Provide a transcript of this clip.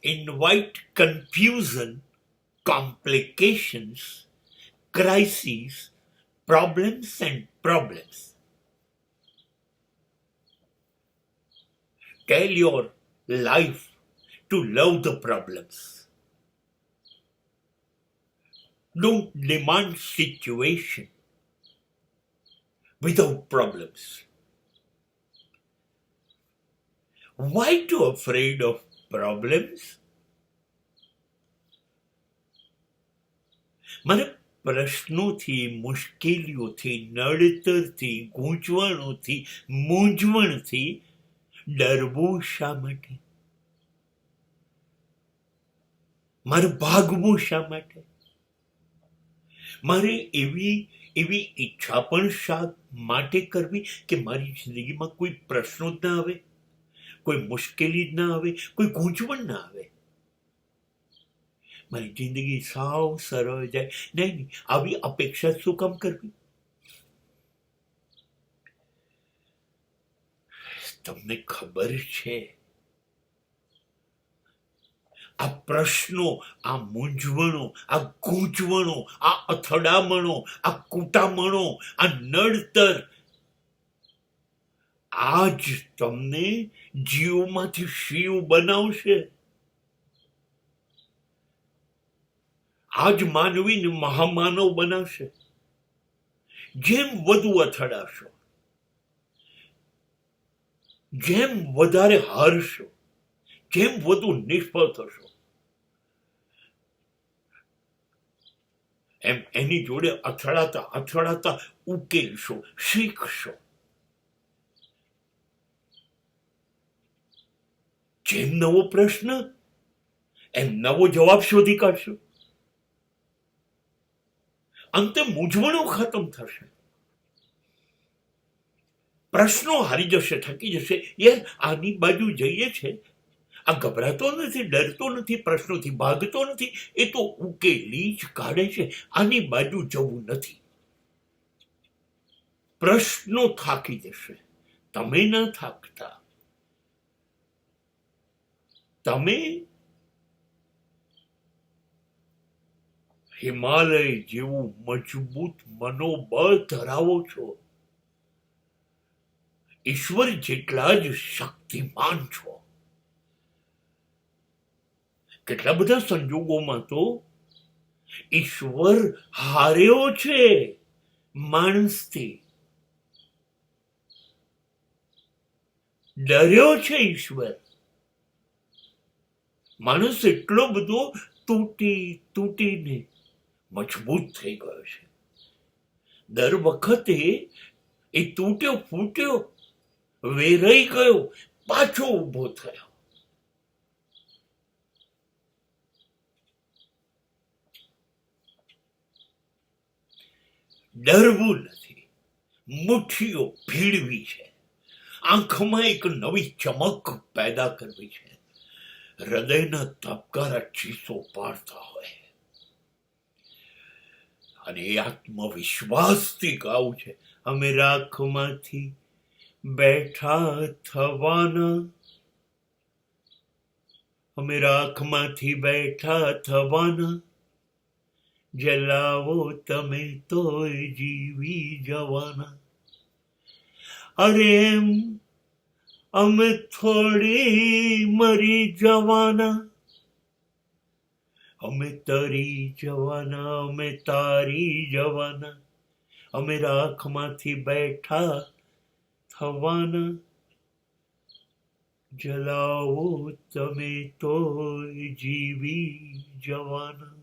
invite confusion, complications, crises, problems and problems. Tell your life to love the problems. Don't demand situation without problems. Why too afraid of problems? મારે પ્રશ્નોથી, મુશ્કેલીઓથી, નડતરથી, ગૂંચવણોથી, મૂંઝવણથી ડરવું શા માટે? મારે ભાગવું શા માટે? મારે એવી ઈચ્છા પણ શા માટે કરવી કે મારી જિંદગીમાં કોઈ પ્રશ્નો જ ના આવે, કોઈ મુશ્કેલી જ ના આવે, કોઈ ગૂંચવણ ના આવે, મારી જિંદગી સાવ સરળ જાય? નહીં, આવી અપેક્ષા શું કામ કરવી? તમને ખબર છે આ પ્રશ્નો, આ મૂંઝવણો, આ ગૂંચવણો, આ અથડામણો, આ કૂટામણો, આ નડતર આજ તમને જીવમાંથી શિવ બનાવશે. આજ માનવીને મહામાનવ બનાવશે. જેમ વધુ અથડાશો, જેમ વધારે હારશો, જેમ વધુ નિષ્ફળ થશો, એમ એની જોડે અથડાતા ઉકેલશો, શીખશો. જેમ નવો પ્રશ્ન એમ નવો જવાબ શોધી કાઢશો. અંતે મૂંઝવણો ખતમ થશે, પ્રશ્નો હારી જશે, થકી જશે. યાર, આની બાજુ જઈએ છે, આ ગભરાતો નથી, ડરતો નથી, પ્રશ્નોથી ભાગતો નથી, એ તો ઉકેલી જ કાઢે છે. આની બાજુ જવું નથી. પ્રશ્નો થાકી જશે, તમે ના થાકતા. તમે હિમાલય જેવું મજબૂત મનોબળ ધરાવો છો, ઈશ્વર જેટલા જ શક્તિમાન છો. કેટલા બધા સંજોગોમાં તો ઈશ્વર હાર્યો છે માણસથી, ડર્યો છે ઈશ્વર. માણસ એટલો બધો તૂટીને મજબૂત થઈ ગયો છે. દર વખતે એ તૂટ્યો ફૂટ્યો, વેરાઈ ગયો, પાછો ઊભો થયો. ડરવું નથી, મુઠ્ઠીઓ ભીડવી છે, આંખમાં એક નવી ચમક પેદા કરવી છે, હૃદયના ધબકારા ચીસો પાડતા હોય, અને એ આત્મવિશ્વાસથી ગાવું છે. અમે રાખમાંથી બેઠા થવાના, અમે રાખમાંથી બેઠા થવાના, જલાવો તમે તોય જીવી જવાના. અરે એમ અમે થોડી મરી જવાના, અમે તરી જવાના, અમે તારી જવાના, અમે રાખમાંથી બેઠા થવાના, જલાવો તમે તોય જીવી જવાના.